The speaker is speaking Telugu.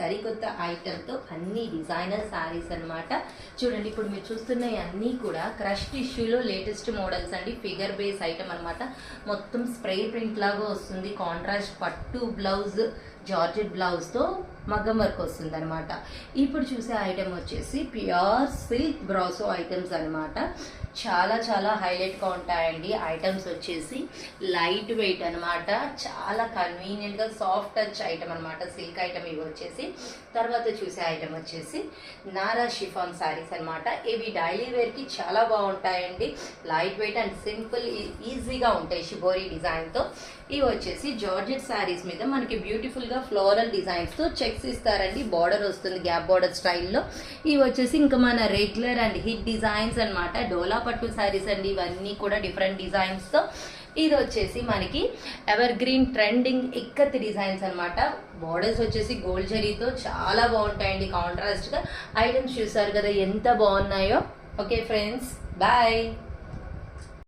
సరికొత్త ఐటెంతో అన్ని డిజైనర్ శారీస్ అన్నమాట. చూడండి ఇప్పుడు మీరు చూస్తున్న అన్నీ కూడా క్రష్ టిష్యూలో లేటెస్ట్ మోడల్స్ అండి. ఫిగర్ బేస్ ఐటమ్ అనమాట. మొత్తం స్ప్రే ప్రింట్ లాగా వస్తుంది. కాంట్రాస్ట్ పట్టు బ్లౌజ్, జార్జెట్ బ్లౌజ్తో మగ్గం వర్క్ వస్తుంది అనమాట. ఇప్పుడు చూసే ఐటమ్ వచ్చేసి ప్యూర్ సిల్క్ బ్రాసో ఐటమ్స్ అనమాట. చాలా చాలా హైలైట్గా ఉంటాయండి. ఐటమ్స్ వచ్చేసి లైట్ వెయిట్ అనమాట. చాలా కన్వీనియంట్గా సాఫ్ట్ టచ్ ఐటమ్ అనమాట. సిల్క్ ఐటమ్ ఇవి వచ్చేసి. తర్వాత చూసే ఐటమ్ వచ్చేసి నారా షిఫాన్ శారీస్ అనమాట. ఇవి డైలీ వేర్కి చాలా బాగుంటాయండి. లైట్ వెయిట్ అండ్ సింపుల్ ఈజీగా ఉంటాయి షిబోరీ డిజైన్తో. ఇవి వచ్చేసి జార్జెట్ శారీస్ మీద మనకి బ్యూటిఫుల్గా ఫ్లోరల్ డిజైన్స్తో చెక్స్ ఇస్తారండి. బార్డర్ వస్తుంది గ్యాప్ బార్డర్ స్టైల్లో. ఇవి వచ్చేసి ఇంకా మన రెగ్యులర్ అండ్ హిట్ డిజైన్స్ అనమాట. డోలా పట్టు శారీస్ అండి. ఇవన్నీ కూడా డిఫరెంట్ డిజైన్స్తో. ఇది వచ్చేసి మనకి evergreen trending ikat designs అనమాట. బార్డర్స్ వచ్చేసి గోల్డ్ జరీతో చాలా బాగుంటాయండి. కాంట్రాస్ట్గా ఐటమ్స్ చూసారు కదా ఎంత బాగున్నాయో. Okay friends, bye.